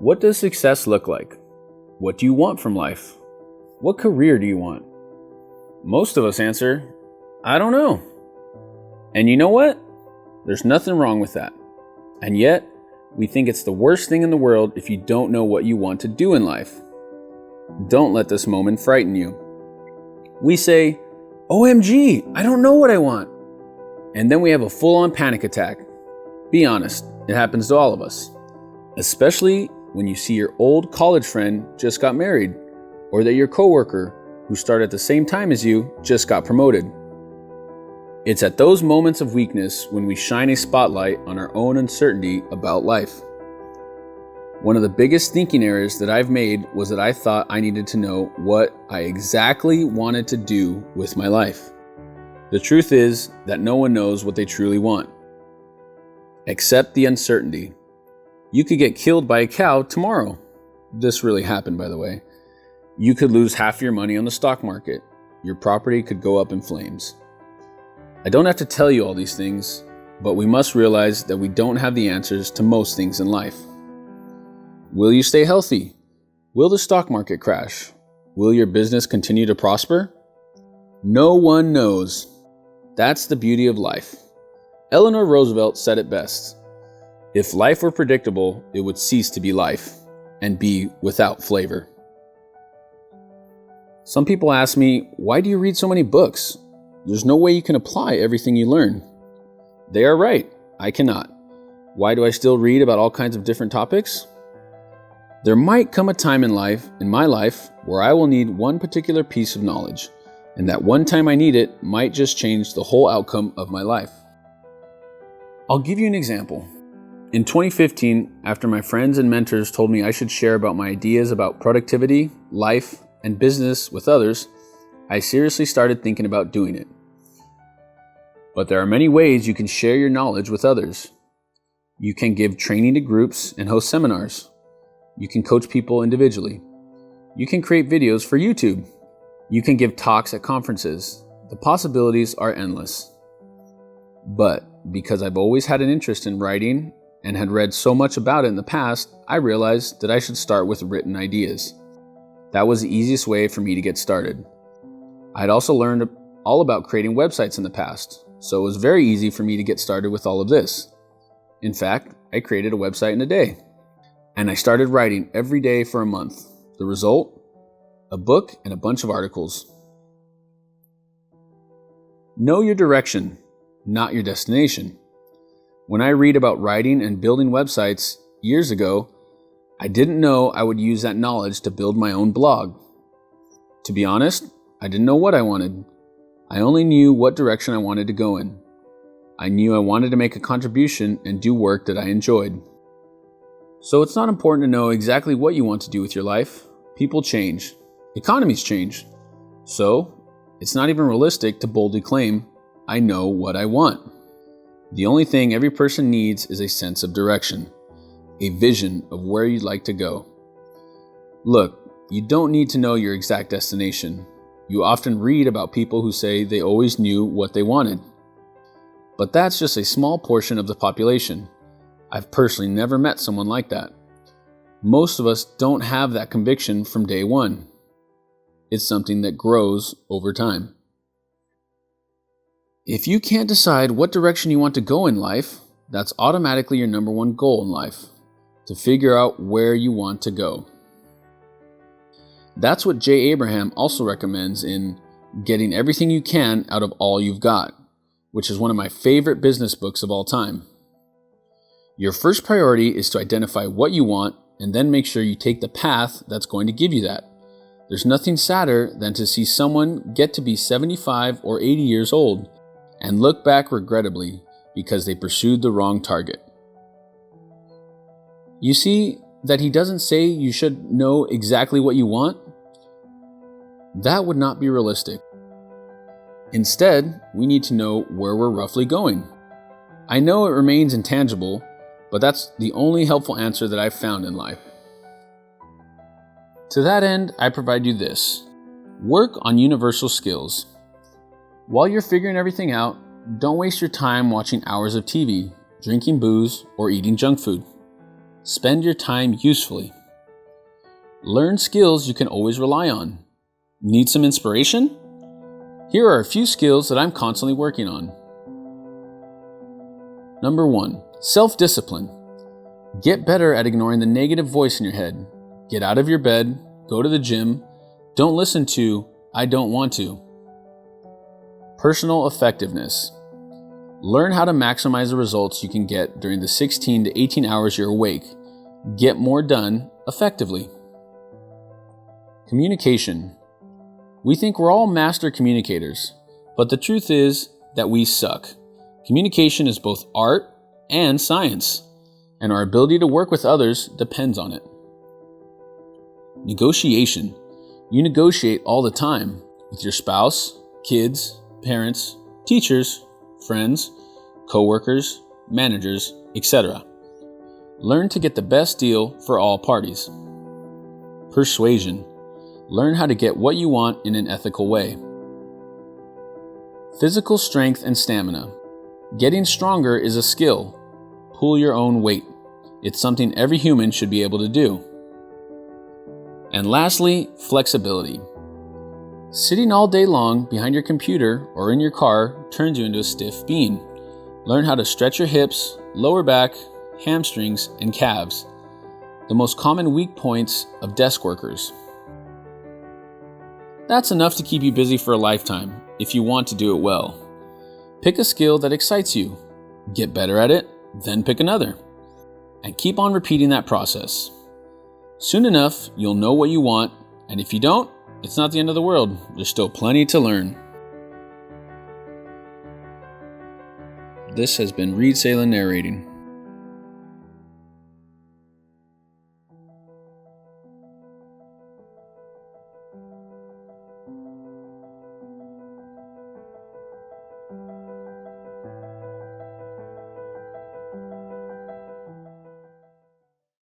What does success look like? What do you want from life? What career do you want? Most of us answer, I don't know. And you know what? There's nothing wrong with that. And yet, we think it's the worst thing in the world if you don't know what you want to do in life. Don't let this moment frighten you. We say, OMG, I don't know what I want. And then we have a full-on panic attack. Be honest, it happens to all of us. Especially when you see your old college friend just got married, or that your coworker, who started at the same time as you, just got promoted. It's at those moments of weakness when we shine a spotlight on our own uncertainty about life. One of the biggest thinking errors that I've made was that I thought I needed to know what I exactly wanted to do with my life. The truth is that no one knows what they truly want. Accept the uncertainty. You could get killed by a cow tomorrow. This really happened, by the way. You could lose half your money on the stock market. Your property could go up in flames. I don't have to tell you all these things, but we must realize that we don't have the answers to most things in life. Will you stay healthy? Will the stock market crash? Will your business continue to prosper? No one knows. That's the beauty of life. Eleanor Roosevelt said it best. If life were predictable, it would cease to be life and be without flavor. Some people ask me, why do you read so many books? There's no way you can apply everything you learn. They are right. I cannot. Why do I still read about all kinds of different topics? There might come a time in my life, where I will need one particular piece of knowledge, and that one time I need it might just change the whole outcome of my life. I'll give you an example. In 2015, after my friends and mentors told me I should share about my ideas about productivity, life, and business with others, I seriously started thinking about doing it. But there are many ways you can share your knowledge with others. You can give training to groups and host seminars. You can coach people individually. You can create videos for YouTube. You can give talks at conferences. The possibilities are endless. But because I've always had an interest in writing and had read so much about it in the past, I realized that I should start with written ideas. That was the easiest way for me to get started. I'd also learned all about creating websites in the past, so it was very easy for me to get started with all of this. In fact, I created a website in a day, and I started writing every day for a month. The result? A book and a bunch of articles. Know your direction, not your destination. When I read about writing and building websites years ago, I didn't know I would use that knowledge to build my own blog. To be honest, I didn't know what I wanted. I only knew what direction I wanted to go in. I knew I wanted to make a contribution and do work that I enjoyed. So it's not important to know exactly what you want to do with your life. People change. Economies change. So it's not even realistic to boldly claim, I know what I want. The only thing every person needs is a sense of direction, a vision of where you'd like to go. Look, you don't need to know your exact destination. You often read about people who say they always knew what they wanted. But that's just a small portion of the population. I've personally never met someone like that. Most of us don't have that conviction from day one. It's something that grows over time. If you can't decide what direction you want to go in life, that's automatically your number one goal in life, to figure out where you want to go. That's what Jay Abraham also recommends in Getting Everything You Can Out of All You've Got, which is one of my favorite business books of all time. Your first priority is to identify what you want and then make sure you take the path that's going to give you that. There's nothing sadder than to see someone get to be 75 or 80 years old and look back regrettably because they pursued the wrong target. You see that he doesn't say you should know exactly what you want? That would not be realistic. Instead, we need to know where we're roughly going. I know it remains intangible, but that's the only helpful answer that I've found in life. To that end, I provide you this. Work on universal skills. While you're figuring everything out, don't waste your time watching hours of TV, drinking booze, or eating junk food. Spend your time usefully. Learn skills you can always rely on. Need some inspiration? Here are a few skills that I'm constantly working on. Number 1, self-discipline. Get better at ignoring the negative voice in your head. Get out of your bed, go to the gym. Don't listen to, "I don't want to." Personal effectiveness. Learn how to maximize the results you can get during the 16 to 18 hours you're awake. Get more done effectively. Communication. We think we're all master communicators, but the truth is that we suck. Communication is both art and science, and our ability to work with others depends on it. Negotiation. You negotiate all the time with your spouse, kids, parents, teachers, friends, co-workers, managers, etc. Learn to get the best deal for all parties. Persuasion. Learn how to get what you want in an ethical way. Physical strength and stamina. Getting stronger is a skill. Pull your own weight. It's something every human should be able to do. And lastly, flexibility. Sitting all day long behind your computer or in your car turns you into a stiff bean. Learn how to stretch your hips, lower back, hamstrings, and calves, the most common weak points of desk workers. That's enough to keep you busy for a lifetime if you want to do it well. Pick a skill that excites you, get better at it, then pick another, and keep on repeating that process. Soon enough, you'll know what you want, and if you don't, it's not the end of the world. There's still plenty to learn. This has been Reed Salan narrating.